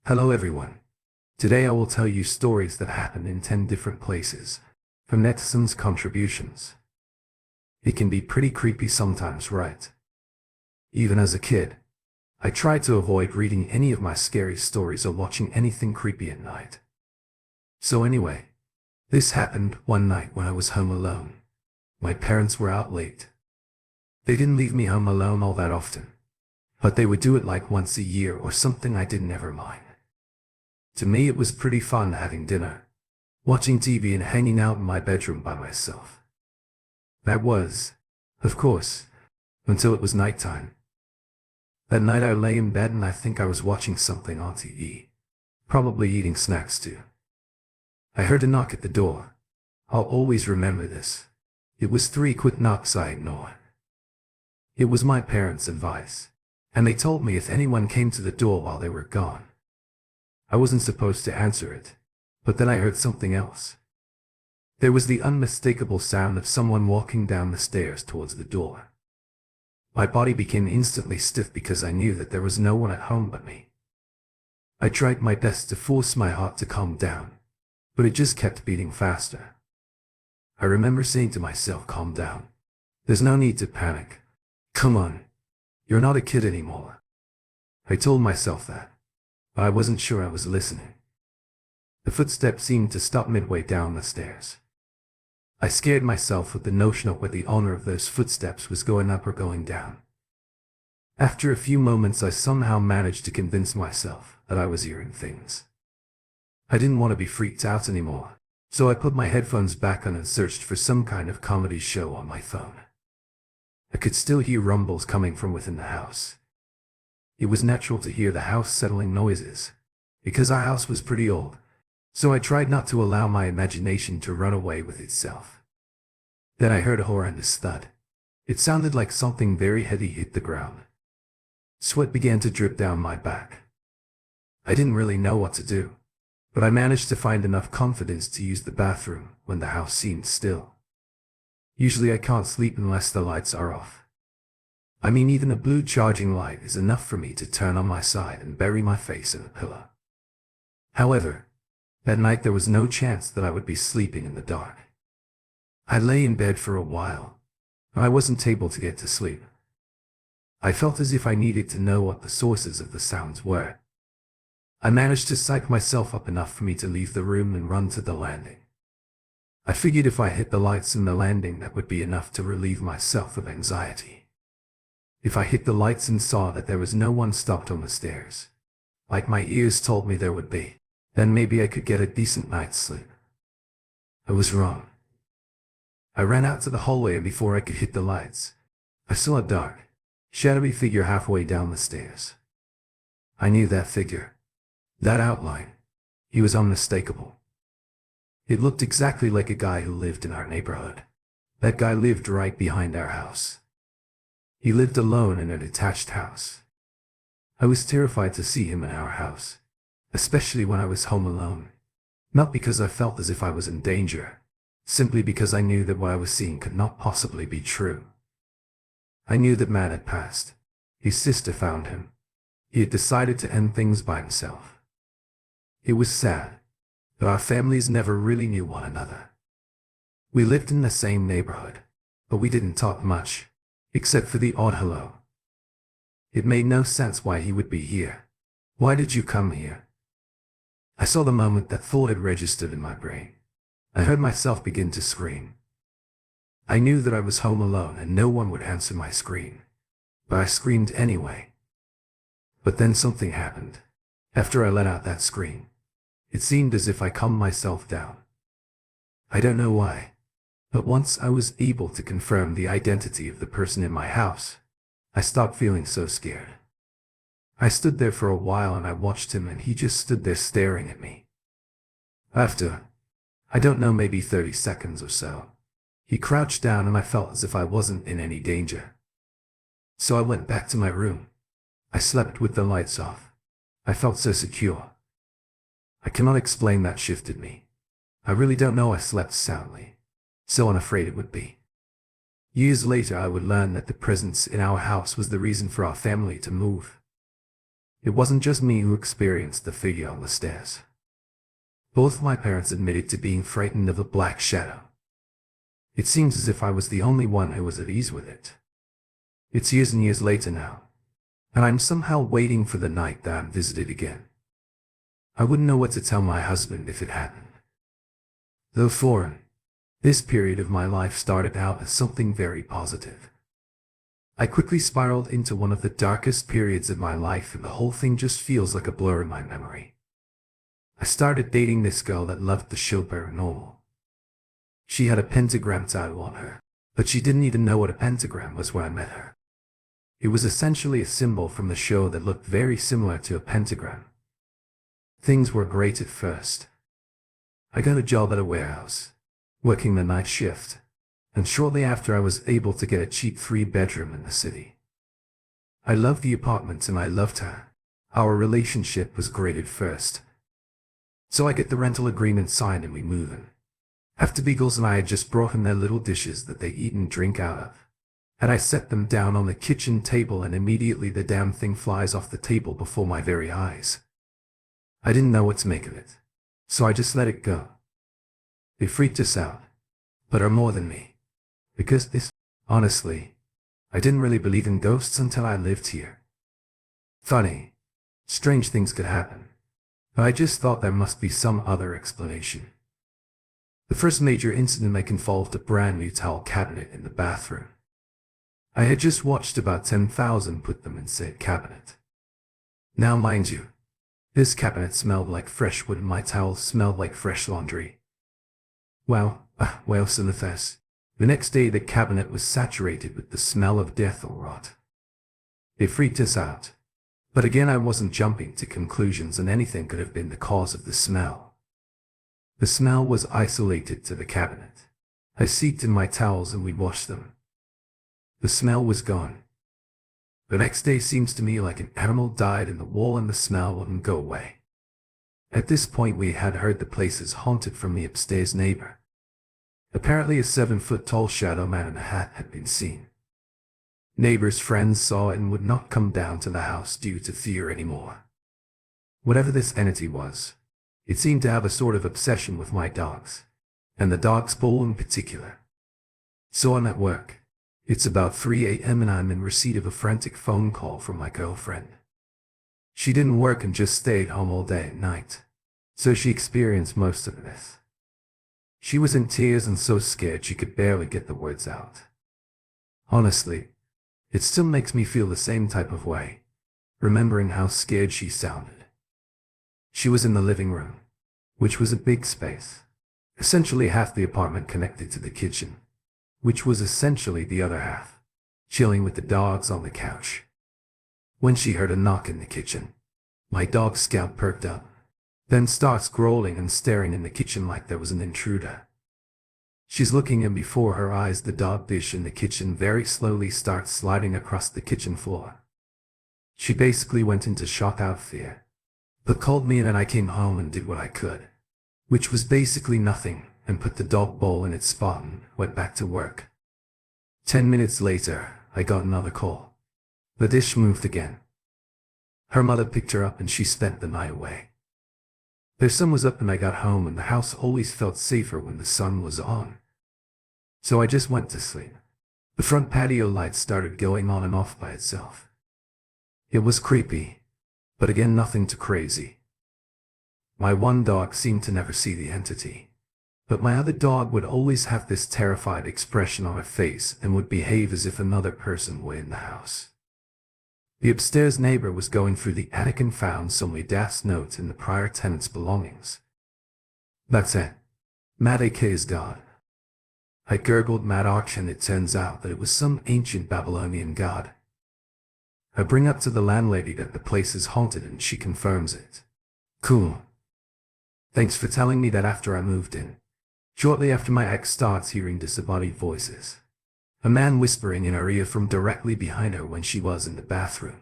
Hello everyone. Today I will tell you stories that happened in 10 different places, from netizens' contributions. It can be pretty creepy sometimes, right? Even as a kid, I tried to avoid reading any of my scary stories or watching anything creepy at night. So anyway, this happened one night when I was home alone. My parents were out late. They didn't leave me home alone all that often, but they would do it like once a year or something. I didn't ever mind. To me it was pretty fun having dinner, watching TV and hanging out in my bedroom by myself. That was, of course, until it was nighttime. That night I lay in bed and I think I was watching something on TV, probably eating snacks too. I heard a knock at the door. I'll always remember this. It was 3 quick knocks I ignored. It was my parents' advice, and they told me if anyone came to the door while they were gone, I wasn't supposed to answer it. But then I heard something else. There was the unmistakable sound of someone walking down the stairs towards the door. My body became instantly stiff because I knew that there was no one at home but me. I tried my best to force my heart to calm down, but it just kept beating faster. I remember saying to myself, "Calm down. There's no need to panic. Come on. You're not a kid anymore." I told myself that, but I wasn't sure I was listening. The footsteps seemed to stop midway down the stairs. I scared myself with the notion of where the owner of those footsteps was going up or going down. After a few moments I somehow managed to convince myself that I was hearing things. I didn't want to be freaked out anymore, so I put my headphones back on and searched for some kind of comedy show on my phone. I could still hear rumbles coming from within the house. It was natural to hear the house settling noises, because our house was pretty old, so I tried not to allow my imagination to run away with itself. Then I heard a horrendous thud. It sounded like something very heavy hit the ground. Sweat began to drip down my back. I didn't really know what to do, but I managed to find enough confidence to use the bathroom when the house seemed still. Usually I can't sleep unless the lights are off. I mean, even a blue charging light is enough for me to turn on my side and bury my face in a pillow. However, that night there was no chance that I would be sleeping in the dark. I lay in bed for a while. I wasn't able to get to sleep. I felt as if I needed to know what the sources of the sounds were. I managed to psych myself up enough for me to leave the room and run to the landing. I figured if I hit the lights in the landing, that would be enough to relieve myself of anxiety. If I hit the lights and saw that there was no one stopped on the stairs, like my ears told me there would be, then maybe I could get a decent night's sleep. I was wrong. I ran out to the hallway, and before I could hit the lights, I saw a dark, shadowy figure halfway down the stairs. I knew that figure, that outline. He was unmistakable. It looked exactly like a guy who lived in our neighborhood. That guy lived right behind our house. He lived alone in a detached house. I was terrified to see him in our house, especially when I was home alone. Not because I felt as if I was in danger, simply because I knew that what I was seeing could not possibly be true. I knew that man had passed. His sister found him. He had decided to end things by himself. It was sad, but our families never really knew one another. We lived in the same neighborhood, but we didn't talk much, except for the odd hello. It made no sense why he would be here. Why did you come here? I saw the moment that thought had registered in my brain. I heard myself begin to scream. I knew that I was home alone and no one would answer my scream, but I screamed anyway. But then something happened. After I let out that scream, it seemed as if I calmed myself down. I don't know why, but once I was able to confirm the identity of the person in my house, I stopped feeling so scared. I stood there for a while and I watched him, and he just stood there staring at me. After, I don't know, maybe 30 seconds or so, he crouched down and I felt as if I wasn't in any danger. So I went back to my room. I slept with the lights off. I felt so secure. I cannot explain that shifted me. I really don't know. I slept soundly, so unafraid it would be. Years later I would learn that the presence in our house was the reason for our family to move. It wasn't just me who experienced the figure on the stairs. Both my parents admitted to being frightened of a black shadow. It seems as if I was the only one who was at ease with it. It's years and years later now, and I'm somehow waiting for the night that I'm visited again. I wouldn't know what to tell my husband if it happened. Though foreign, this period of my life started out as something very positive. I quickly spiraled into one of the darkest periods of my life, and the whole thing just feels like a blur in my memory. I started dating this girl that loved the show Paranormal. She had a pentagram tattoo on her, but she didn't even know what a pentagram was when I met her. It was essentially a symbol from the show that looked very similar to a pentagram. Things were great at first. I got a job at a warehouse, working the night shift, and shortly after I was able to get a cheap 3-bedroom in the city. I loved the apartment and I loved her. Our relationship was great at first. So I get the rental agreement signed and we move in. After Beagles and I had just brought in their little dishes that they eat and drink out of, and I set them down on the kitchen table, and immediately the damn thing flies off the table before my very eyes. I didn't know what to make of it, so I just let it go. It freaked us out, but her more than me, because honestly, I didn't really believe in ghosts until I lived here. Funny, strange things could happen, but I just thought there must be some other explanation. The first major incident involved a brand new towel cabinet in the bathroom. I had just watched about 10,000 put them in said cabinet. Now mind you, this cabinet smelled like fresh wood and my towels smelled like fresh laundry. Well, synthesis. The next day the cabinet was saturated with the smell of death or rot. It freaked us out. But again, I wasn't jumping to conclusions, and anything could have been the cause of the smell. The smell was isolated to the cabinet. I seeked in my towels and we washed them. The smell was gone. The next day seems to me like an animal died in the wall and the smell wouldn't go away. At this point we had heard the place is haunted from the upstairs neighbor. Apparently a 7-foot-tall shadow man in a hat had been seen. Neighbors' friends saw it and would not come down to the house due to fear anymore. Whatever this entity was, it seemed to have a sort of obsession with my dogs, and the dog's bowl in particular. So I'm at work. It's about 3 a.m. and I'm in receipt of a frantic phone call from my girlfriend. She didn't work and just stayed home all day and night, so she experienced most of this. She was in tears and so scared she could barely get the words out. Honestly, it still makes me feel the same type of way, remembering how scared she sounded. She was in the living room, which was a big space, essentially half the apartment connected to the kitchen, which was essentially the other half, chilling with the dogs on the couch. When she heard a knock in the kitchen, my dog's scalp perked up, then starts growling and staring in the kitchen like there was an intruder. She's looking, and before her eyes the dog dish in the kitchen very slowly starts sliding across the kitchen floor. She basically went into shock out of fear, but called me and I came home and did what I could, which was basically nothing, and put the dog bowl in its spot and went back to work. 10 minutes later, I got another call. The dish moved again. Her mother picked her up and she spent the night away. The sun was up and I got home, and the house always felt safer when the sun was on. So I just went to sleep. The front patio light started going on and off by itself. It was creepy, but again nothing too crazy. My one dog seemed to never see the entity, but my other dog would always have this terrified expression on her face and would behave as if another person were in the house. The upstairs neighbor was going through the attic and found some last notes in the prior tenant's belongings. That's it. Mad AK is God. I gurgled Mad Arch, and it turns out that it was some ancient Babylonian god. I bring up to the landlady that the place is haunted and she confirms it. Cool. Thanks for telling me that after I moved in. Shortly after, my ex starts hearing disembodied voices. A man whispering in her ear from directly behind her when she was in the bathroom.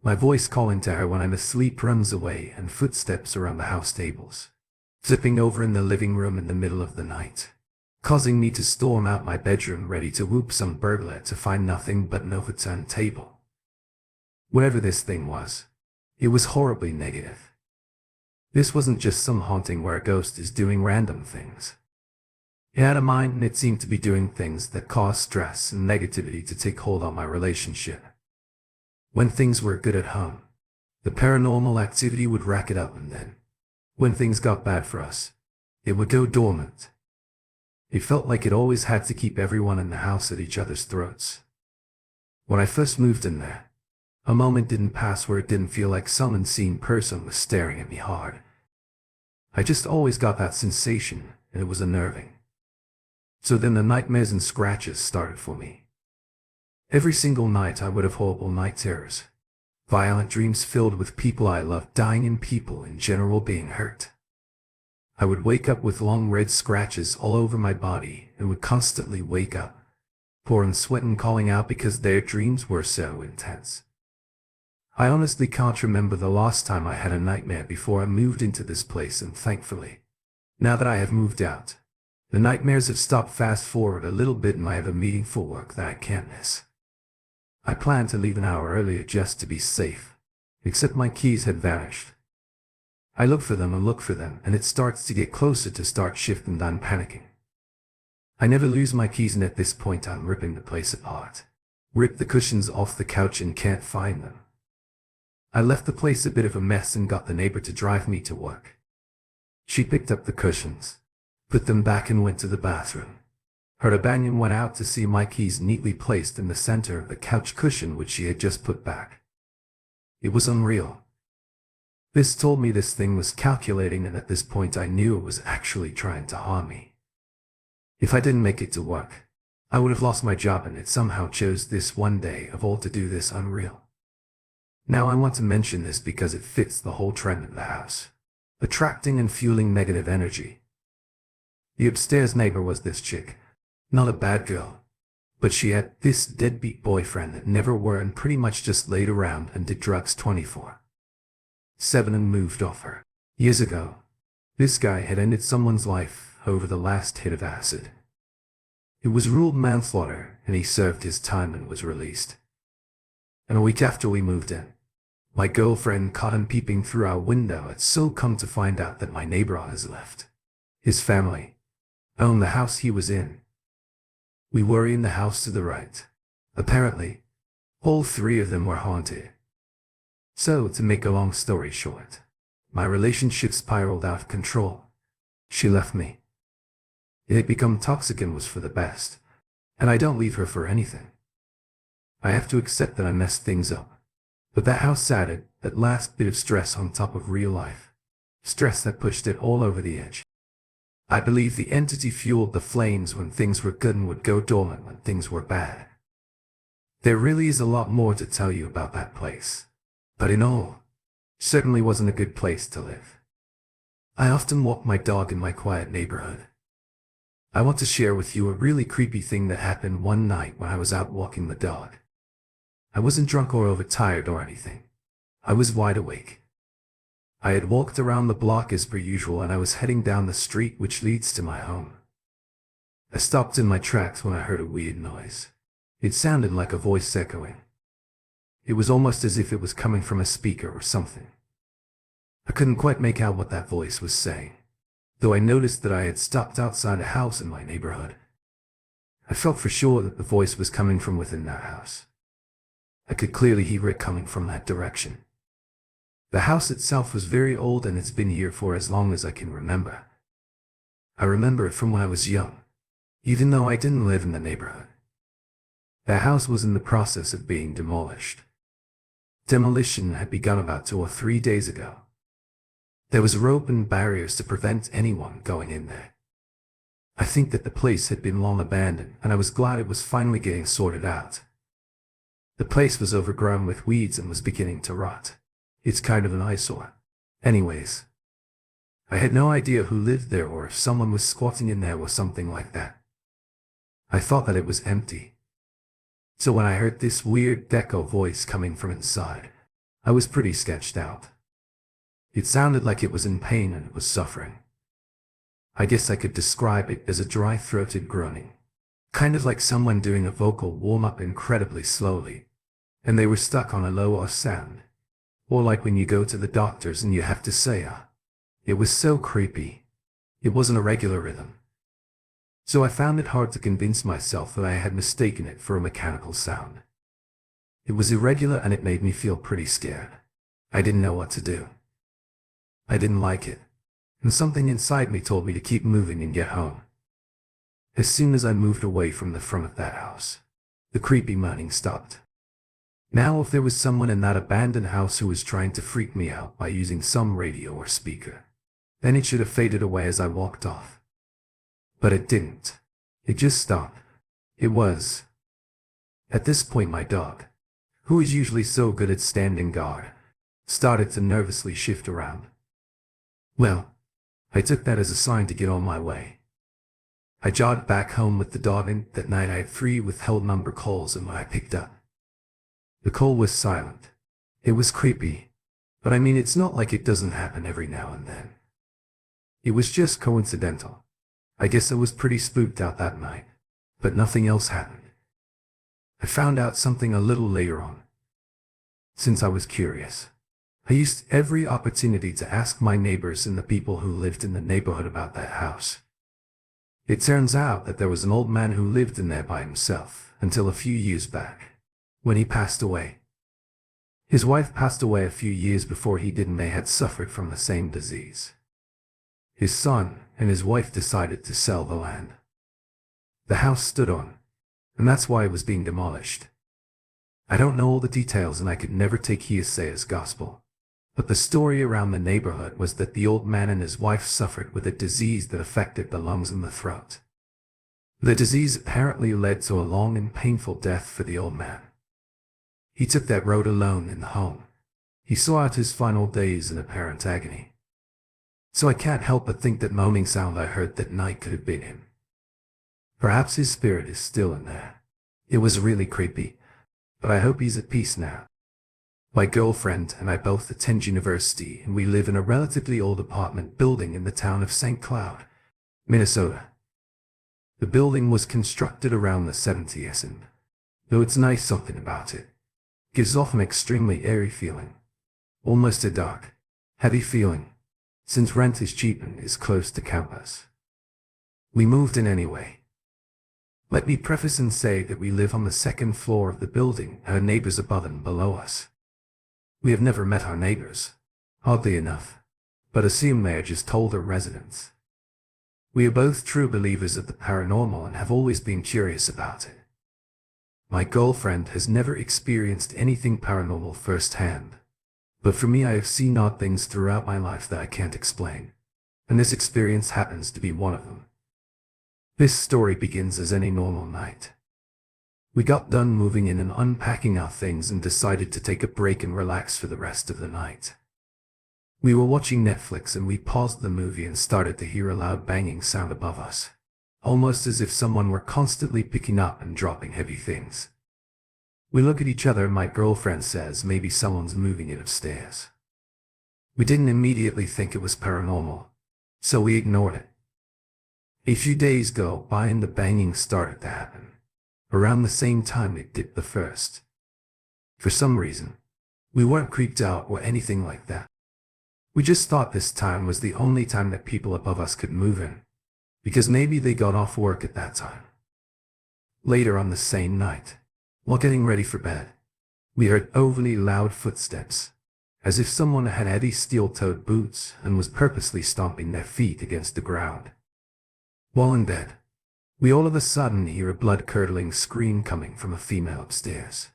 My voice calling to her when I'm asleep runs away, and footsteps around the house tables, zipping over in the living room in the middle of the night, causing me to storm out my bedroom ready to whoop some burglar to find nothing but an overturned table. Whatever this thing was, It was horribly negative. This wasn't just some haunting where a ghost is doing random things. It had a mind, and it seemed to be doing things that caused stress and negativity to take hold on my relationship. When things were good at home, the paranormal activity would rack it up, and then, when things got bad for us, it would go dormant. It felt like it always had to keep everyone in the house at each other's throats. When I first moved in there, a moment didn't pass where it didn't feel like some unseen person was staring at me hard. I just always got that sensation, and it was unnerving. So then the nightmares and scratches started for me. Every single night I would have horrible night terrors. Violent dreams filled with people I loved dying and people in general being hurt. I would wake up with long red scratches all over my body and would constantly wake up, pouring sweat and calling out because their dreams were so intense. I honestly can't remember the last time I had a nightmare before I moved into this place, and thankfully, now that I have moved out, the nightmares have stopped. Fast forward a little bit and I have a meeting for work that I can't miss. I planned to leave an hour earlier just to be safe, except my keys had vanished. I look for them and look for them, and it starts to get closer to start shift, and I'm panicking. I never lose my keys, and at this point I'm ripping the place apart. Rip the cushions off the couch and can't find them. I left the place a bit of a mess and got the neighbor to drive me to work. She picked up the cushions, put them back, and went to the bathroom. Her companion went out to see my keys neatly placed in the center of the couch cushion which she had just put back. It was unreal. This told me this thing was calculating, and at this point I knew it was actually trying to harm me. If I didn't make it to work, I would have lost my job, and it somehow chose this one day of all to do this unreal. Now I want to mention this because it fits the whole trend of the house, attracting and fueling negative energy. The upstairs neighbor was this chick, not a bad girl, but she had this deadbeat boyfriend that never worked and pretty much just laid around and did drugs 24/7 and moved off her. Years ago, this guy had ended someone's life over the last hit of acid. It was ruled manslaughter, and he served his time and was released. And a week after we moved in, my girlfriend caught him peeping through our window. It's so come to find out that my neighbor has left. His family owned the house he was in. We were in the house to the right. Apparently, all three of them were haunted. So, to make a long story short, my relationship spiraled out of control. She left me. It had become toxic and was for the best, and I don't leave her for anything. I have to accept that I messed things up, but that house added that last bit of stress on top of real life, stress that pushed it all over the edge. I believe the entity fueled the flames when things were good and would go dormant when things were bad. There really is a lot more to tell you about that place, but in all, certainly wasn't a good place to live. I often walk my dog in my quiet neighborhood. I want to share with you a really creepy thing that happened one night when I was out walking the dog. I wasn't drunk or overtired or anything. I was wide awake. I had walked around the block as per usual, and I was heading down the street which leads to my home. I stopped in my tracks when I heard a weird noise. It sounded like a voice echoing. It was almost as if it was coming from a speaker or something. I couldn't quite make out what that voice was saying, though I noticed that I had stopped outside a house in my neighborhood. I felt for sure that the voice was coming from within that house. I could clearly hear it coming from that direction. The house itself was very old, and it's been here for as long as I can remember. I remember it from when I was young, even though I didn't live in the neighborhood. The house was in the process of being demolished. Demolition had begun about 2 or 3 days ago. There was rope and barriers to prevent anyone going in there. I think that the place had been long abandoned, and I was glad it was finally getting sorted out. The place was overgrown with weeds and was beginning to rot. It's kind of an eyesore. Anyways, I had no idea who lived there or if someone was squatting in there or something like that. I thought that it was empty. So when I heard this weird deco voice coming from inside, I was pretty sketched out. It sounded like it was in pain and it was suffering. I guess I could describe it as a dry-throated groaning, kind of like someone doing a vocal warm-up incredibly slowly, and they were stuck on a lower sound, Or like when you go to the doctors and you have to say, It was so creepy. It wasn't a regular rhythm. So I found it hard to convince myself that I had mistaken it for a mechanical sound. It was irregular and it made me feel pretty scared. I didn't know what to do. I didn't like it, and something inside me told me to keep moving and get home. As soon as I moved away from the front of that house, the creepy moaning stopped. Now if there was someone in that abandoned house who was trying to freak me out by using some radio or speaker, then it should have faded away as I walked off. But it didn't. It just stopped. It was. At this point my dog, who is usually so good at standing guard, started to nervously shift around. Well, I took that as a sign to get on my way. I jogged back home with the dog, and that night I had 3 withheld number calls, and when I picked up, the call was silent. It was creepy, but I mean, it's not like it doesn't happen every now and then. It was just coincidental. I guess I was pretty spooked out that night, but nothing else happened. I found out something a little later on. Since I was curious, I used every opportunity to ask my neighbors and the people who lived in the neighborhood about that house. It turns out that there was an old man who lived in there by himself until a few years back, when he passed away. His wife passed away a few years before he did, and they had suffered from the same disease. His son and his wife decided to sell the land the house stood on, and that's why it was being demolished. I don't know all the details and I could never take hearsay as gospel, but the story around the neighborhood was that the old man and his wife suffered with a disease that affected the lungs and the throat. The disease apparently led to a long and painful death for the old man. He took that road alone in the home. He saw out his final days in apparent agony. So I can't help but think that moaning sound I heard that night could have been him. Perhaps his spirit is still in there. It was really creepy, but I hope he's at peace now. My girlfriend and I both attend university, and we live in a relatively old apartment building in the town of St. Cloud, Minnesota. The building was constructed around the 70s, and though it's nice, something about it gives off an extremely airy feeling, almost a dark, heavy feeling, since rent is cheap and is close to campus. We moved in anyway. Let me preface and say that we live on the 2nd floor of the building, and our neighbors above and below us. We have never met our neighbors, oddly enough, but assume they are just older residents. We are both true believers of the paranormal and have always been curious about it. My girlfriend has never experienced anything paranormal firsthand, but for me, I have seen odd things throughout my life that I can't explain, and this experience happens to be one of them. This story begins as any normal night. We got done moving in and unpacking our things and decided to take a break and relax for the rest of the night. We were watching Netflix and we paused the movie and started to hear a loud banging sound above us, almost as if someone were constantly picking up and dropping heavy things. We look at each other and my girlfriend says maybe someone's moving it upstairs. We didn't immediately think it was paranormal, so we ignored it. A few days go by and the banging started to happen, around the same time it did the first. For some reason, we weren't creeped out or anything like that. We just thought this time was the only time that people above us could move in, because maybe they got off work at that time. Later on the same night, while getting ready for bed, we heard overly loud footsteps, as if someone had heavy steel-toed boots and was purposely stomping their feet against the ground. While in bed, we all of a sudden hear a blood-curdling scream coming from a female upstairs.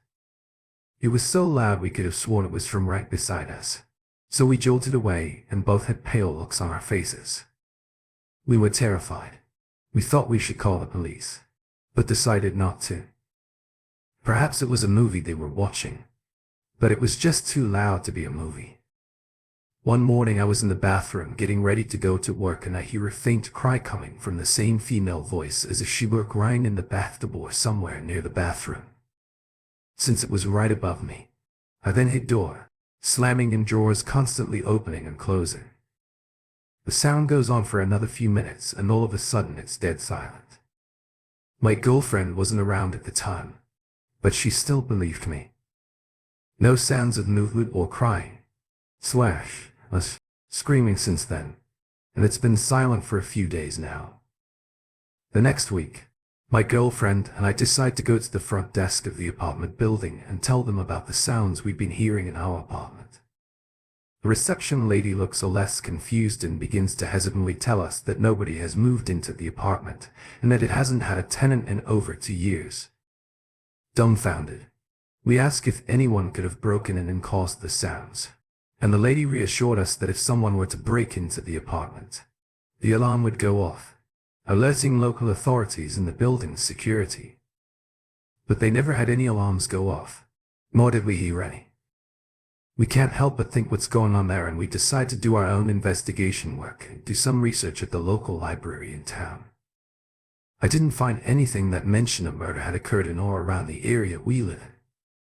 It was so loud we could have sworn it was from right beside us, so we jolted away and both had pale looks on our faces. We were terrified. We thought we should call the police, but decided not to. Perhaps it was a movie they were watching, but it was just too loud to be a movie. One morning I was in the bathroom getting ready to go to work and I hear a faint cry coming from the same female voice as if she were crying in the bathtub or somewhere near the bathroom. Since it was right above me, I then hit door, slamming and drawers constantly opening and closing. The sound goes on for another few minutes and all of a sudden it's dead silent. My girlfriend wasn't around at the time, but she still believed me. No sounds of movement or crying, Slash, us, screaming since then, and it's been silent for a few days now. The next week, my girlfriend and I decide to go to the front desk of the apartment building and tell them about the sounds we've been hearing in our apartment. The reception lady looks less confused and begins to hesitantly tell us that nobody has moved into the apartment and that it hasn't had a tenant in over 2 years. Dumbfounded, we ask if anyone could have broken in and caused the sounds, and the lady reassured us that if someone were to break into the apartment, the alarm would go off, alerting local authorities and the building's security. But they never had any alarms go off, nor did we hear any. We can't help but think what's going on there, and we decide to do our own investigation work and do some research at the local library in town. I didn't find anything that mentioned a murder had occurred in or around the area we live in,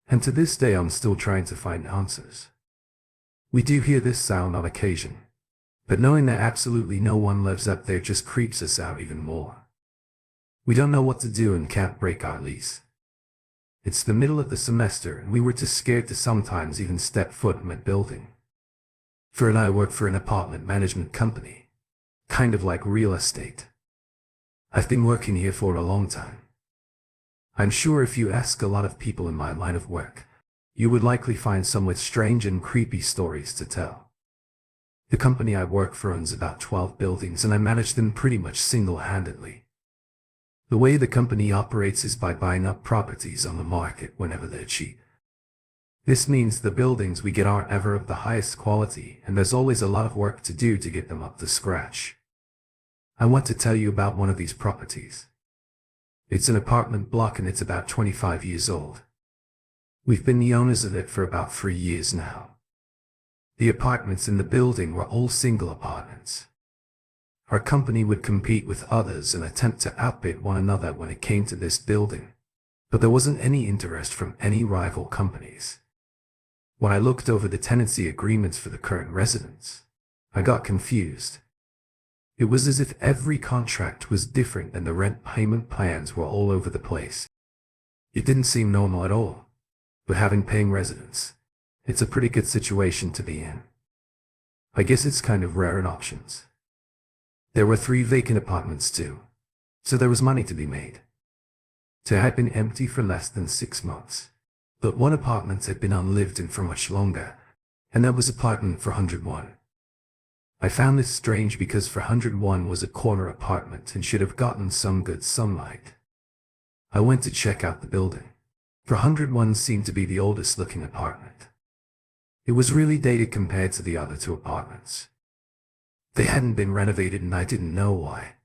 and to this day I'm still trying to find answers. We do hear this sound on occasion, but knowing that absolutely no one lives up there just creeps us out even more. We don't know what to do and can't break our lease. It's the middle of the semester and we were too scared to sometimes even step foot in a building. Fred and I work for an apartment management company, kind of like real estate. I've been working here for a long time. I'm sure if you ask a lot of people in my line of work, you would likely find some with strange and creepy stories to tell. The company I work for owns about 12 buildings and I manage them pretty much single-handedly. The way the company operates is by buying up properties on the market whenever they're cheap. This means the buildings we get aren't ever of the highest quality and there's always a lot of work to do to get them up to scratch. I want to tell you about one of these properties. It's an apartment block and it's about 25 years old. We've been the owners of it for about 3 years now. The apartments in the building were all single apartments. Our company would compete with others and attempt to outbid one another when it came to this building, but there wasn't any interest from any rival companies. When I looked over the tenancy agreements for the current residents, I got confused. It was as if every contract was different and the rent payment plans were all over the place. It didn't seem normal at all, but having paying residents, it's a pretty good situation to be in. I guess it's kind of rare in auctions. There were 3 vacant apartments too, so there was money to be made. Two had been empty for less than 6 months, but one apartment had been unlived in for much longer, and that was apartment 401. I found this strange because 401 was a corner apartment and should have gotten some good sunlight. I went to check out the building. 401 seemed to be the oldest looking apartment. It was really dated compared to the other 2 apartments. They hadn't been renovated and I didn't know why.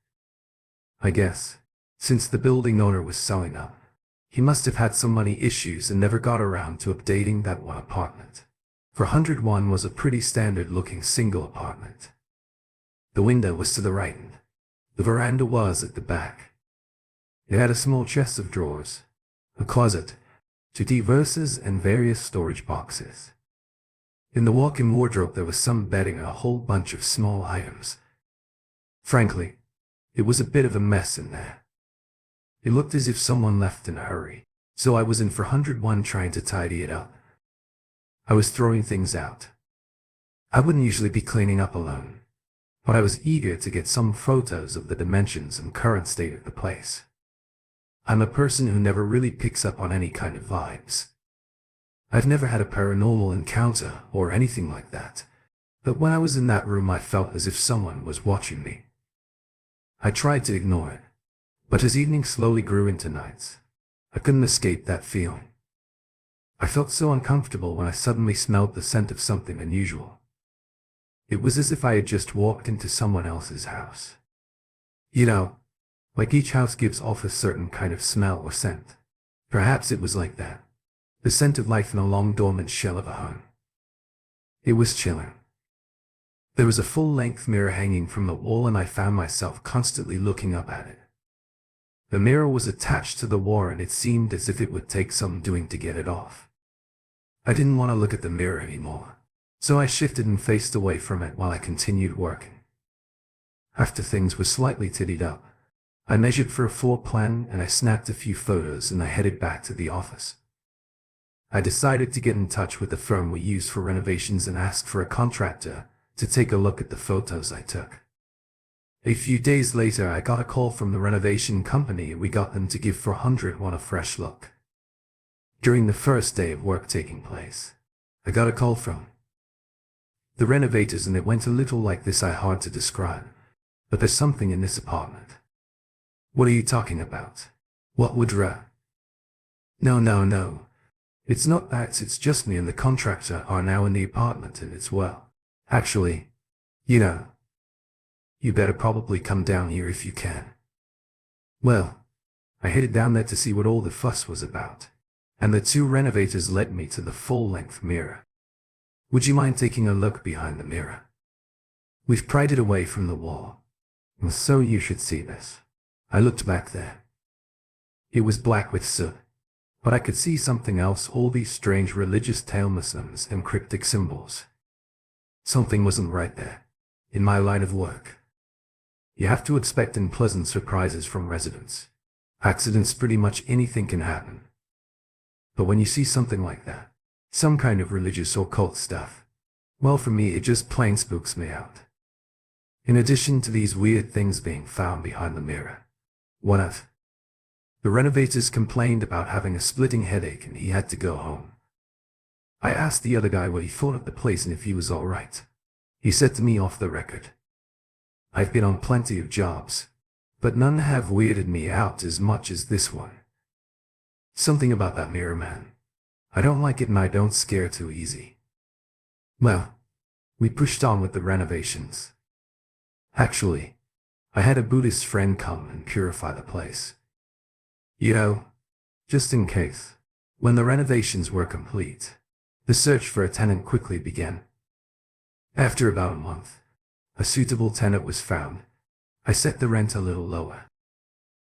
I guess, since the building owner was selling up, he must have had some money issues and never got around to updating that one apartment. 401 was a pretty standard looking single apartment. The window was to the right and the veranda was at the back. It had a small chest of drawers, a closet, 2 diverses and various storage boxes. In the walk-in wardrobe there was some bedding and a whole bunch of small items. Frankly, it was a bit of a mess in there. It looked as if someone left in a hurry, so I was in 401 trying to tidy it up. I was throwing things out. I wouldn't usually be cleaning up alone, but I was eager to get some photos of the dimensions and current state of the place. I'm a person who never really picks up on any kind of vibes. I've never had a paranormal encounter or anything like that, but when I was in that room I felt as if someone was watching me. I tried to ignore it, but as evening slowly grew into nights, I couldn't escape that feeling. I felt so uncomfortable when I suddenly smelled the scent of something unusual. It was as if I had just walked into someone else's house. You know, like each house gives off a certain kind of smell or scent. Perhaps it was like that. The scent of life in a long dormant shell of a home. It was chilling. There was a full-length mirror hanging from the wall and I found myself constantly looking up at it. The mirror was attached to the wall and it seemed as if it would take some doing to get it off. I didn't want to look at the mirror anymore, so I shifted and faced away from it while I continued working. After things were slightly tidied up, I measured for a floor plan and I snapped a few photos and I headed back to the office. I decided to get in touch with the firm we use for renovations and ask for a contractor to take a look at the photos I took. A few days later, I got a call from the renovation company and we got them to give 401 a fresh look. During the first day of work taking place, I got a call from the renovators and it went a little like this. Hard to describe, but there's something in this apartment. What are you talking about? What would No. It's not that, it's just me and the contractor are now in the apartment and it's actually, you better probably come down here if you can. Well, I headed down there to see what all the fuss was about, and the two renovators led me to the full-length mirror. Would you mind taking a look behind the mirror? We've pried it away from the wall, and so you should see this. I looked back there. It was black with soot, but I could see something else, all these strange religious talismans and cryptic symbols. Something wasn't right there. In my line of work, you have to expect unpleasant surprises from residents. Accidents, pretty much anything can happen. But when you see something like that, some kind of religious or cult stuff, well, for me it just plain spooks me out. In addition to these weird things being found behind the mirror, one of the renovators complained about having a splitting headache and he had to go home. I asked the other guy what he thought of the place and if he was alright. He said to me off the record, "I've been on plenty of jobs, but none have weirded me out as much as this one. Something about that mirror, man. I don't like it and I don't scare too easy." Well, we pushed on with the renovations. Actually, I had a Buddhist friend come and purify the place. Just in case. When the renovations were complete, the search for a tenant quickly began. After about a month, a suitable tenant was found. I set the rent a little lower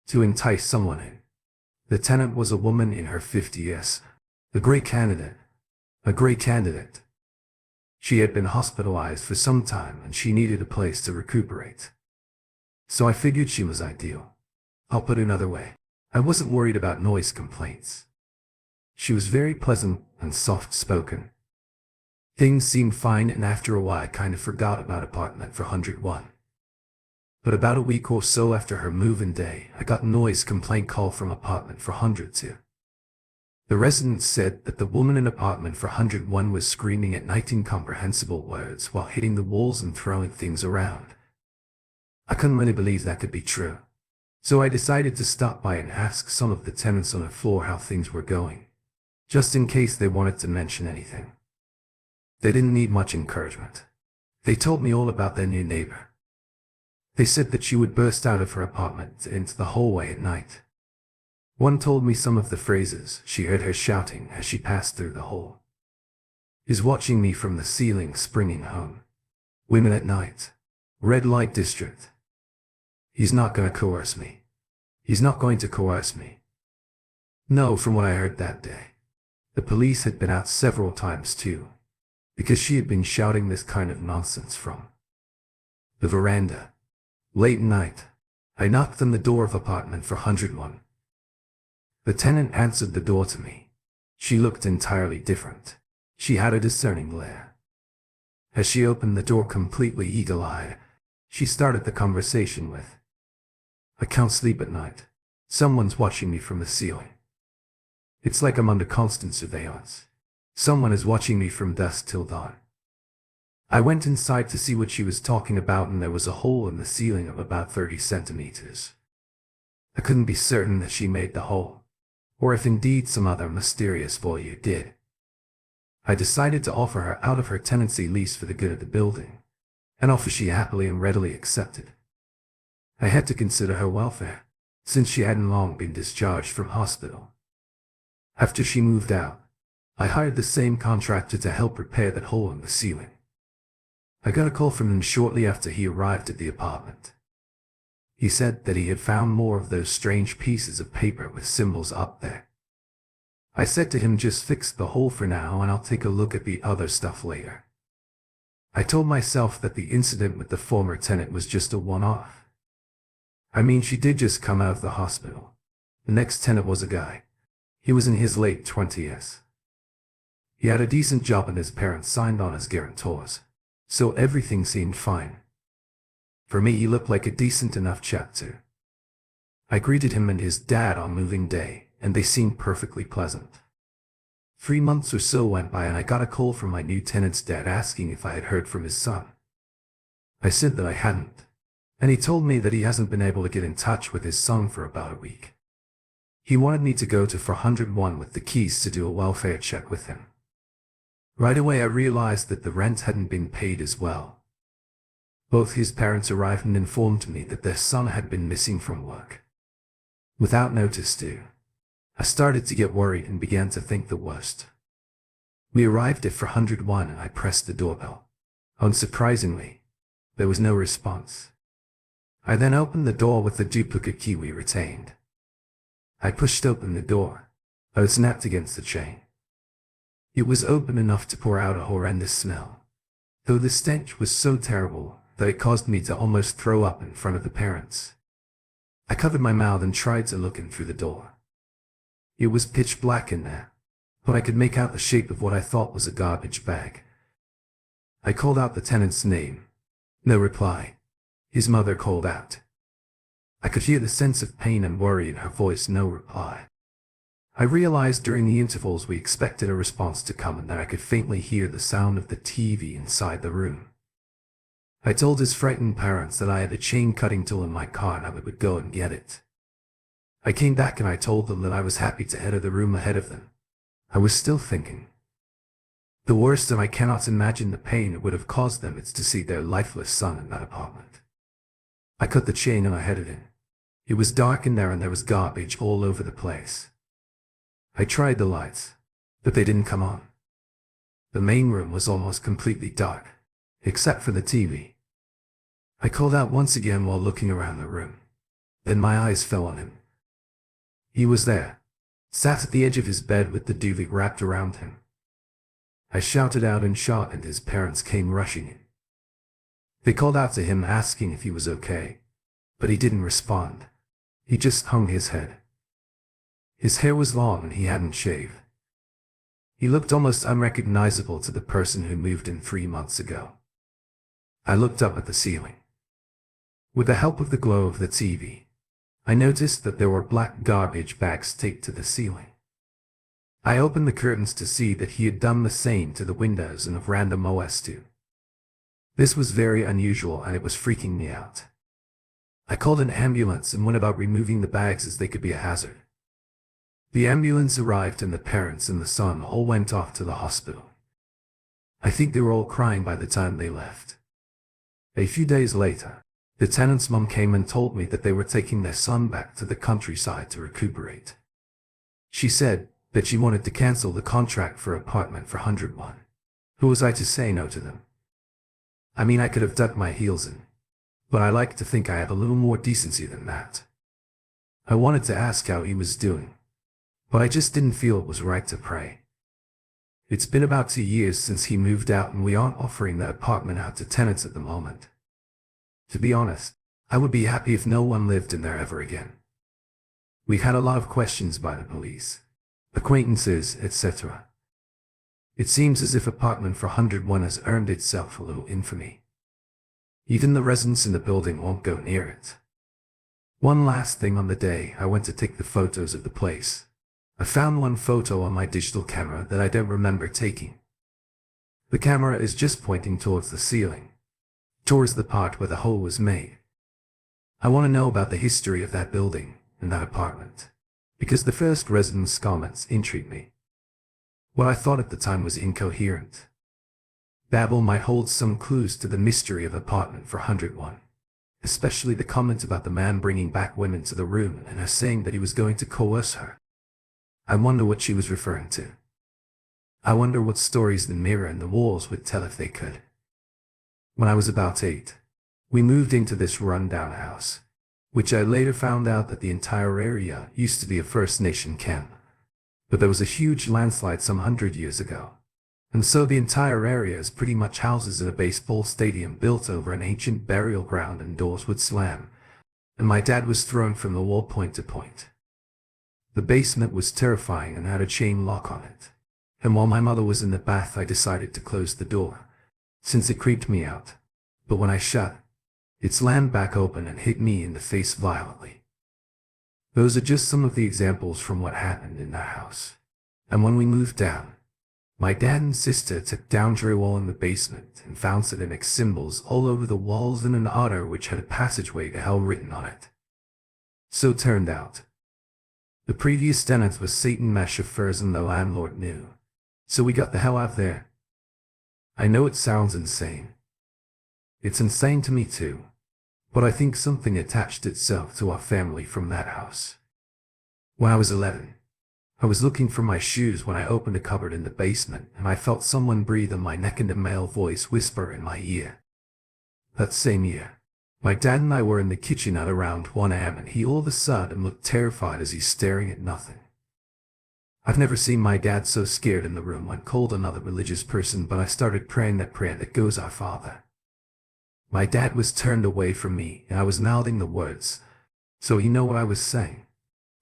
to entice someone in. The tenant was a woman in her 50s, a great candidate. She had been hospitalized for some time and she needed a place to recuperate. So I figured she was ideal. I'll put it another way. I wasn't worried about noise complaints. She was very pleasant and soft-spoken. Things seemed fine and after a while I kind of forgot about apartment 401. But about a week or so after her move-in day, I got a noise complaint call from apartment 402. The residents said that the woman in apartment 401 was screaming at night incomprehensible words while hitting the walls and throwing things around. I couldn't really believe that could be true. So I decided to stop by and ask some of the tenants on the floor how things were going, just in case they wanted to mention anything. They didn't need much encouragement. They told me all about their new neighbor. They said that she would burst out of her apartment into the hallway at night. One told me some of the phrases she heard her shouting as she passed through the hall. "Is watching me from the ceiling, springing home. Women at night. Red light district. He's not going to coerce me. He's not going to coerce me." No, from what I heard that day, the police had been out several times too, because she had been shouting this kind of nonsense from the veranda. Late night, I knocked on the door of apartment 401. The tenant answered the door to me. She looked entirely different. She had a discerning glare. As she opened the door completely eagle-eyed, she started the conversation with, "I can't sleep at night. Someone's watching me from the ceiling. It's like I'm under constant surveillance. Someone is watching me from dusk till dawn." I went inside to see what she was talking about and there was a hole in the ceiling of about 30 centimeters. I couldn't be certain that she made the hole, or if indeed some other mysterious voyeur did. I decided to offer her out of her tenancy lease for the good of the building, an offer she happily and readily accepted. I had to consider her welfare, since she hadn't long been discharged from hospital. After she moved out, I hired the same contractor to help repair that hole in the ceiling. I got a call from him shortly after he arrived at the apartment. He said that he had found more of those strange pieces of paper with symbols up there. I said to him, "Just fix the hole for now and I'll take a look at the other stuff later." I told myself that the incident with the former tenant was just a one-off. I mean, she did just come out of the hospital. The next tenant was a guy. He was in his late 20s. He had a decent job and his parents signed on as guarantors, so everything seemed fine. For me, he looked like a decent enough chap too. I greeted him and his dad on moving day, and they seemed perfectly pleasant. 3 months or so went by and I got a call from my new tenant's dad asking if I had heard from his son. I said that I hadn't, and he told me that he hasn't been able to get in touch with his son for about a week. He wanted me to go to 401 with the keys to do a welfare check with him. Right away I realized that the rent hadn't been paid as well. Both his parents arrived and informed me that their son had been missing from work. Without notice too. I started to get worried and began to think the worst. We arrived at 401 and I pressed the doorbell. Unsurprisingly, there was no response. I then opened the door with the duplicate key we retained. I pushed open the door. I was snapped against the chain. It was open enough to pour out a horrendous smell, though the stench was so terrible that it caused me to almost throw up in front of the parents. I covered my mouth and tried to look in through the door. It was pitch black in there, but I could make out the shape of what I thought was a garbage bag. I called out the tenant's name. No reply. His mother called out. I could hear the sense of pain and worry in her voice. No reply. I realized during the intervals we expected a response to come and that I could faintly hear the sound of the TV inside the room. I told his frightened parents that I had a chain cutting tool in my car and I would go and get it. I came back and I told them that I was happy to enter the room ahead of them. I was still thinking. The worst, and I cannot imagine the pain it would have caused them, is to see their lifeless son in that apartment. I cut the chain and I headed in. It was dark in there and there was garbage all over the place. I tried the lights, but they didn't come on. The main room was almost completely dark, except for the TV. I called out once again while looking around the room. Then my eyes fell on him. He was there, sat at the edge of his bed with the duvet wrapped around him. I shouted out and shot and his parents came rushing in. They called out to him asking if he was okay, but he didn't respond. He just hung his head. His hair was long and he hadn't shaved. He looked almost unrecognizable to the person who moved in 3 months ago. I looked up at the ceiling. With the help of the glow of the TV, I noticed that there were black garbage bags taped to the ceiling. I opened the curtains to see that he had done the same to the windows and of random OS too. This was very unusual and it was freaking me out. I called an ambulance and went about removing the bags as they could be a hazard. The ambulance arrived and the parents and the son all went off to the hospital. I think they were all crying by the time they left. A few days later, the tenant's mom came and told me that they were taking their son back to the countryside to recuperate. She said that she wanted to cancel the contract for apartment for 101. Who was I to say no to them? I mean, I could have dug my heels in, but I like to think I have a little more decency than that. I wanted to ask how he was doing, but I just didn't feel it was right to pray. It's been about 2 years since he moved out and we aren't offering that apartment out to tenants at the moment. To be honest, I would be happy if no one lived in there ever again. We've had a lot of questions by the police, acquaintances, etc. It seems as if apartment for 101 has earned itself a little infamy. Even the residents in the building won't go near it. One last thing, on the day I went to take the photos of the place, I found one photo on my digital camera that I don't remember taking. The camera is just pointing towards the ceiling, towards the part where the hole was made. I want to know about the history of that building and that apartment, because the first residents' comments intrigued me. What I thought at the time was incoherent. Babel might hold some clues to the mystery of apartment for 101, especially the comment about the man bringing back women to the room and her saying that he was going to coerce her. I wonder what she was referring to. I wonder what stories the mirror and the walls would tell if they could. When I was about 8, we moved into this run-down house, which I later found out that the entire area used to be a First Nation camp. But there was a huge landslide some 100 years ago, and so the entire area is pretty much houses in a baseball stadium built over an ancient burial ground, and doors would slam, and my dad was thrown from the wall point to point. The basement was terrifying and had a chain lock on it. And while my mother was in the bath, I decided to close the door, since it creeped me out. But when I shut, it slammed back open and hit me in the face violently. Those are just some of the examples from what happened in the house. And when we moved down, my dad and sister took down drywall in the basement and found satanic symbols all over the walls and an otter which had a passageway to hell written on it. So it turned out, the previous tenant was Satan Meshafers and the landlord knew. So we got the hell out there. I know it sounds insane. It's insane to me too. But I think something attached itself to our family from that house. When I was 11, I was looking for my shoes when I opened a cupboard in the basement and I felt someone breathe on my neck and a male voice whisper in my ear. That same year, my dad and I were in the kitchen at around 1 a.m. and he all of a sudden looked terrified as he's staring at nothing. I've never seen my dad so scared in the room when called another religious person, but I started praying that prayer that goes, Our Father. My dad was turned away from me and I was mouthing the words, so he knew what I was saying.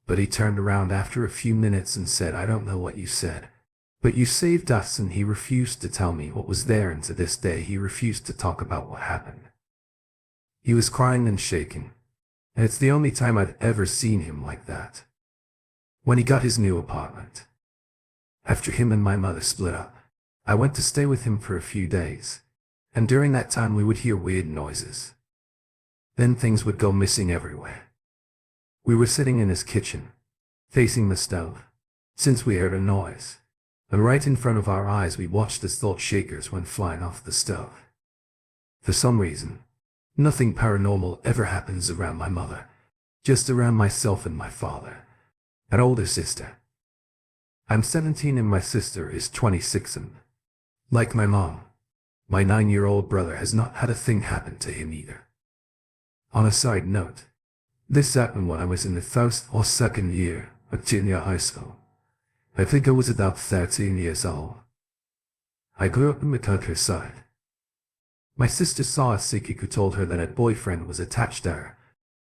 But he turned around after a few minutes and said, I don't know what you said, but you saved us, and he refused to tell me what was there, and to this day he refused to talk about what happened. He was crying and shaking, and it's the only time I've ever seen him like that. When he got his new apartment, after him and my mother split up, I went to stay with him for a few days, and during that time we would hear weird noises. Then things would go missing everywhere. We were sitting in his kitchen, facing the stove, since we heard a noise, and right in front of our eyes we watched as thought shakers went flying off the stove. For some reason, nothing paranormal ever happens around my mother, just around myself and my father, an older sister. I'm 17 and my sister is 26, and, like my mom, my 9-year-old brother has not had a thing happen to him either. On a side note, this happened when I was in the first or second year of junior high school. I think I was about 13 years old. I grew up in the countryside. My sister saw a psychic who told her that a boyfriend was attached to her,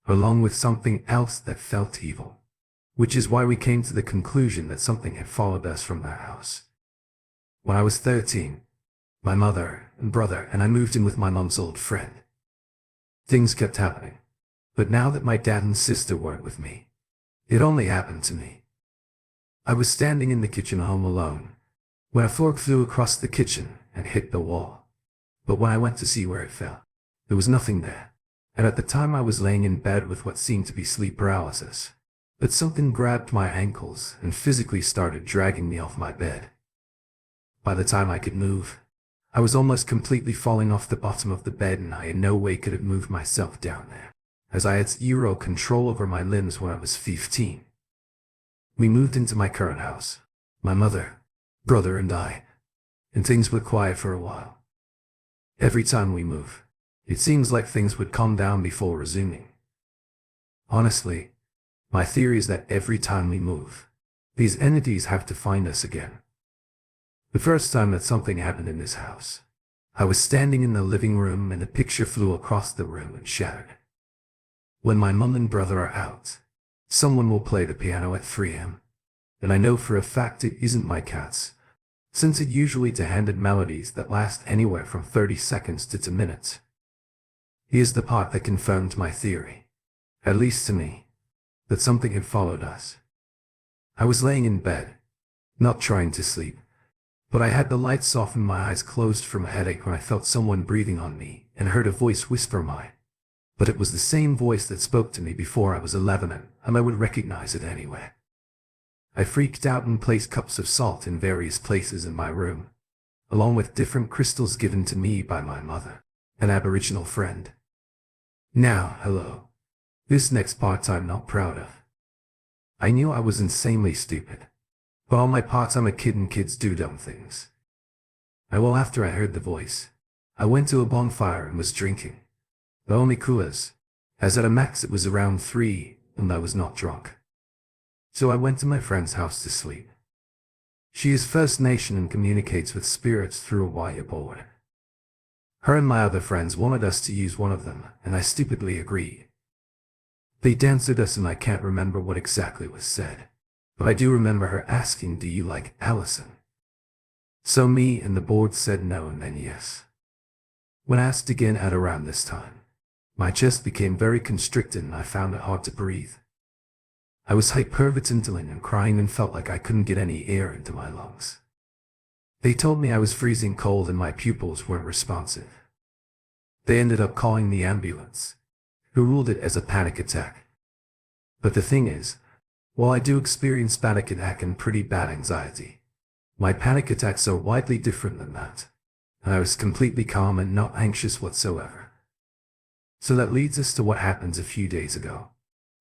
along with something else that felt evil, which is why we came to the conclusion that something had followed us from that house. When I was 13, my mother and brother and I moved in with my mom's old friend. Things kept happening. But now that my dad and sister weren't with me, it only happened to me. I was standing in the kitchen home alone, when a fork flew across the kitchen and hit the wall. But when I went to see where it fell, there was nothing there. And at the time I was laying in bed with what seemed to be sleep paralysis. But something grabbed my ankles and physically started dragging me off my bed. By the time I could move, I was almost completely falling off the bottom of the bed, and I in no way could have moved myself down there, as I had zero control over my limbs when I was 15. We moved into my current house, my mother, brother and I, and things were quiet for a while. Every time we move, it seems like things would calm down before resuming. Honestly, my theory is that every time we move, these entities have to find us again. The first time that something happened in this house, I was standing in the living room and a picture flew across the room and shattered. When my mom and brother are out, someone will play the piano at 3 a.m. And I know for a fact it isn't my cats, since it usually two-handed melodies that last anywhere from 30 seconds to 2 minutes. Here's the part that confirmed my theory, at least to me, that something had followed us. I was laying in bed, not trying to sleep, but I had the lights off and my eyes closed from a headache when I felt someone breathing on me and heard a voice whisper mine. But it was the same voice that spoke to me before I was 11, and I would recognize it anyway. I freaked out and placed cups of salt in various places in my room, along with different crystals given to me by my mother, an Aboriginal friend. Now, hello. This next part I'm not proud of. I knew I was insanely stupid, but on my part I'm a kid and kids do dumb things. Well, after I heard the voice, I went to a bonfire and was drinking. The only clue is, as at a max it was around 3, and I was not drunk. So I went to my friend's house to sleep. She is First Nation and communicates with spirits through a wire board. Her and my other friends wanted us to use one of them, and I stupidly agreed. They danced at us and I can't remember what exactly was said, but I do remember her asking, "Do you like Allison?" So me and the board said no and then yes. When asked again at around this time, my chest became very constricted and I found it hard to breathe. I was hyperventilating and crying and felt like I couldn't get any air into my lungs. They told me I was freezing cold and my pupils weren't responsive. They ended up calling the ambulance, who ruled it as a panic attack. But the thing is, while I do experience panic attack and pretty bad anxiety, my panic attacks are widely different than that, and I was completely calm and not anxious whatsoever. So that leads us to what happened a few days ago,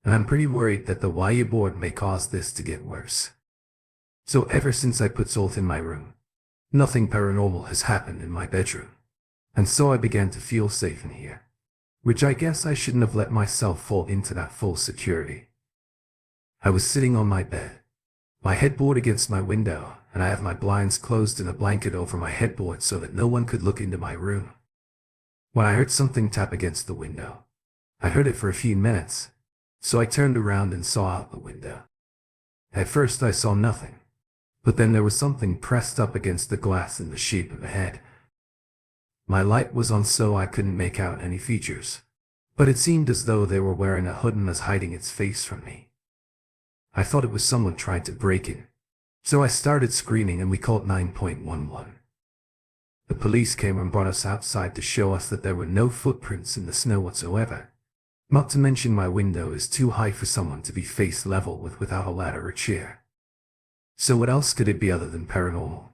and I'm pretty worried that the wire board may cause this to get worse. So ever since I put salt in my room, nothing paranormal has happened in my bedroom, and so I began to feel safe in here, which I guess I shouldn't have let myself fall into that false security. I was sitting on my bed, my headboard against my window, and I have my blinds closed and a blanket over my headboard so that no one could look into my room, when I heard something tap against the window. I heard it for a few minutes, so I turned around and saw out the window. At first I saw nothing, but then there was something pressed up against the glass in the shape of a head. My light was on so I couldn't make out any features, but it seemed as though they were wearing a hood and was hiding its face from me. I thought it was someone trying to break in, so I started screaming and we called 911. The police came and brought us outside to show us that there were no footprints in the snow whatsoever. Not to mention my window is too high for someone to be face level with without a ladder or chair. So what else could it be other than paranormal?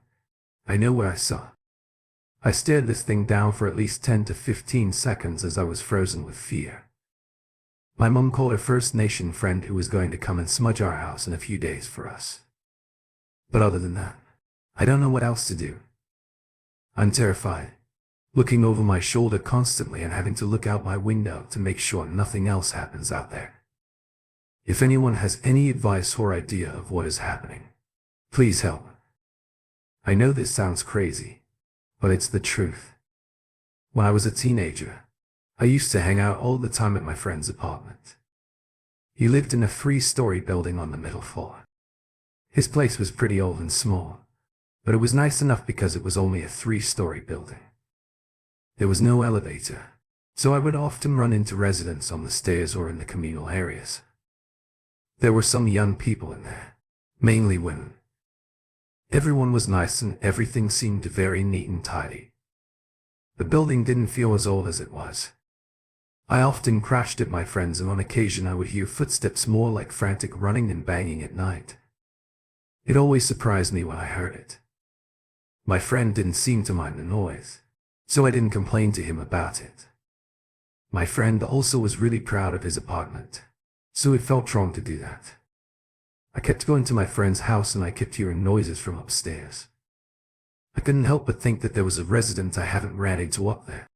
I know what I saw. I stared this thing down for at least 10 to 15 seconds as I was frozen with fear. My mom called her First Nation friend who was going to come and smudge our house in a few days for us. But other than that, I don't know what else to do. I'm terrified, looking over my shoulder constantly and having to look out my window to make sure nothing else happens out there. If anyone has any advice or idea of what is happening, please help. I know this sounds crazy, but it's the truth. When I was a teenager, I used to hang out all the time at my friend's apartment. He lived in a 3-story building on the middle floor. His place was pretty old and small, but it was nice enough because it was only a 3-story building. There was no elevator, so I would often run into residents on the stairs or in the communal areas. There were some young people in there, mainly women. Everyone was nice and everything seemed very neat and tidy. The building didn't feel as old as it was. I often crashed at my friends and on occasion I would hear footsteps more like frantic running and banging at night. It always surprised me when I heard it. My friend didn't seem to mind the noise, so I didn't complain to him about it. My friend also was really proud of his apartment, so it felt wrong to do that. I kept going to my friend's house and I kept hearing noises from upstairs. I couldn't help but think that there was a resident I haven't ran into up there.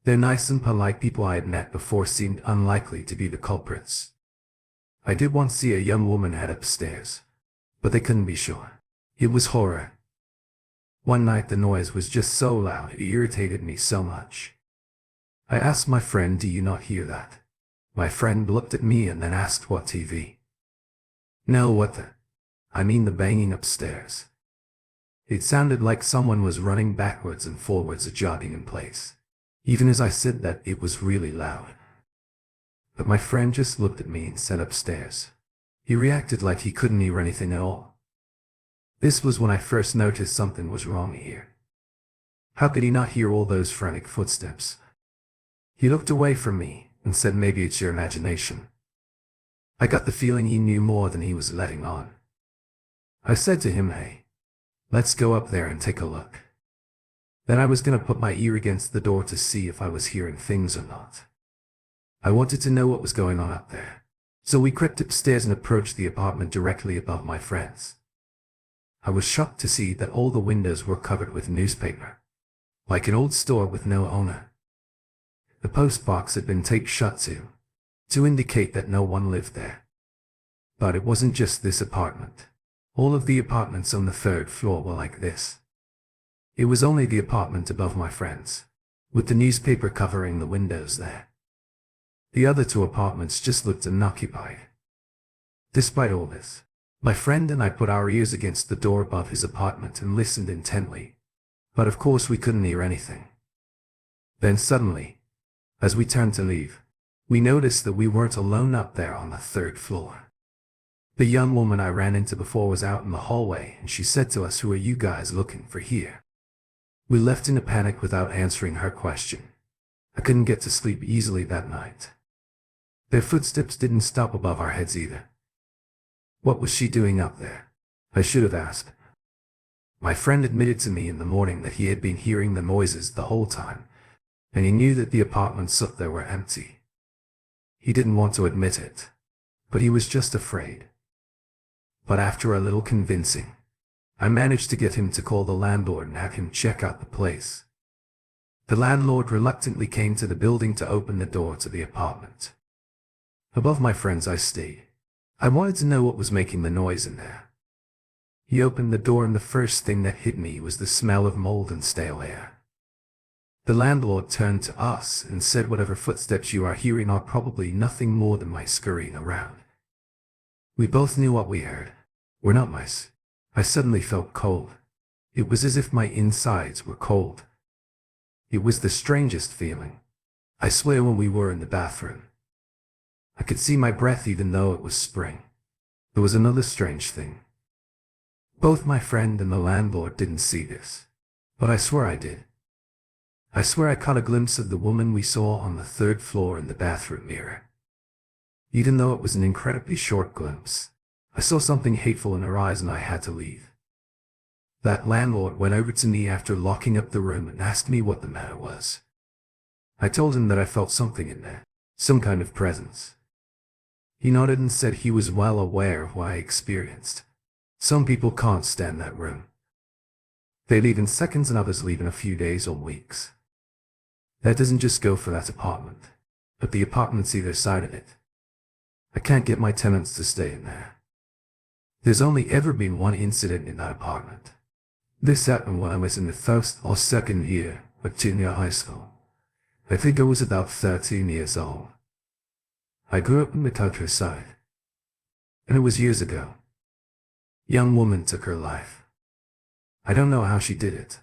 Their nice and polite people I had met before seemed unlikely to be the culprits. I did once see a young woman head upstairs, but they couldn't be sure. It was horror. One night the noise was just so loud it irritated me so much. I asked my friend, "Do you not hear that?" My friend looked at me and then asked, "What TV?" "No, what the? I mean the banging upstairs." It sounded like someone was running backwards and forwards or jogging in place. Even as I said that, it was really loud. But my friend just looked at me and said upstairs. He reacted like he couldn't hear anything at all. This was when I first noticed something was wrong here. How could he not hear all those frantic footsteps? He looked away from me and said, "Maybe it's your imagination." I got the feeling he knew more than he was letting on. I said to him, "Hey, let's go up there and take a look." Then I was going to put my ear against the door to see if I was hearing things or not. I wanted to know what was going on up there. So we crept upstairs and approached the apartment directly above my friend's. I was shocked to see that all the windows were covered with newspaper, like an old store with no owner. The post box had been taped shut to indicate that no one lived there. But it wasn't just this apartment. All of the apartments on the 3rd floor were like this. It was only the apartment above my friend's, with the newspaper covering the windows there. The other 2 apartments just looked unoccupied. Despite all this, My friend and I put our ears against the door above his apartment and listened intently, but of course we couldn't hear anything. Then suddenly, as we turned to leave, we noticed that we weren't alone up there on the third floor. The young woman I ran into before was out in the hallway, and she said to us, "Who are you guys looking for here?" We left in a panic without answering her question. I couldn't get to sleep easily that night. Their footsteps didn't stop above our heads either. What was she doing up there? I should have asked. My friend admitted to me in the morning that he had been hearing the noises the whole time, and he knew that the apartments up there were empty. He didn't want to admit it, but he was just afraid. But after a little convincing, I managed to get him to call the landlord and have him check out the place. The landlord reluctantly came to the building to open the door to the apartment. Above my friends I stayed. I wanted to know what was making the noise in there. He opened the door and the first thing that hit me was the smell of mold and stale air. The landlord turned to us and said, "Whatever footsteps you are hearing are probably nothing more than mice scurrying around." We both knew what we heard. We're not mice. I suddenly felt cold. It was as if my insides were cold. It was the strangest feeling. I swear, when we were in the bathroom, I could see my breath even though it was spring. There was another strange thing. Both my friend and the landlord didn't see this, but I swear I did. I swear I caught a glimpse of the woman we saw on the third floor in the bathroom mirror. Even though it was an incredibly short glimpse, I saw something hateful in her eyes and I had to leave. That landlord went over to me after locking up the room and asked me what the matter was. I told him that I felt something in there, some kind of presence. He nodded and said he was well aware of what I experienced. Some people can't stand that room. They leave in seconds and others leave in a few days or weeks. That doesn't just go for that apartment, but the apartments either side of it. I can't get my tenants to stay in there. There's only ever been one incident in that apartment. This happened when I was in the first or second year of junior high school. I think I was about 13 years old. I grew up in the countryside, and it was years ago. A young woman took her life. I don't know how she did it,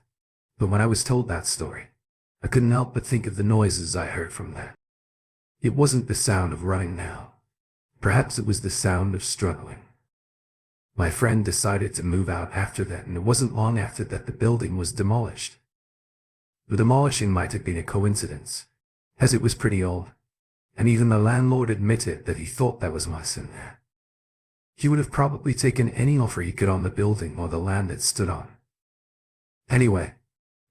but when I was told that story, I couldn't help but think of the noises I heard from there. It wasn't the sound of running now. Perhaps it was the sound of struggling. My friend decided to move out after that, and it wasn't long after that the building was demolished. The demolishing might have been a coincidence, as it was pretty old, and even the landlord admitted that he thought there was mice in there. He would have probably taken any offer he could on the building or the land it stood on. Anyway,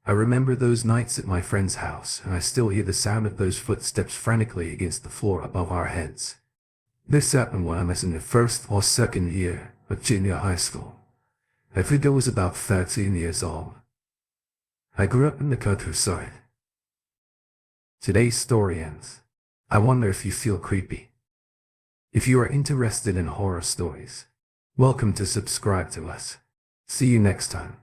I remember those nights at my friend's house, and I still hear the sound of those footsteps frantically against the floor above our heads. This happened when I was in the first or second year of junior high school. I think I was about 13 years old. I grew up in the countryside. Today's story ends. I wonder if you feel creepy. If you are interested in horror stories, welcome to subscribe to us. See you next time.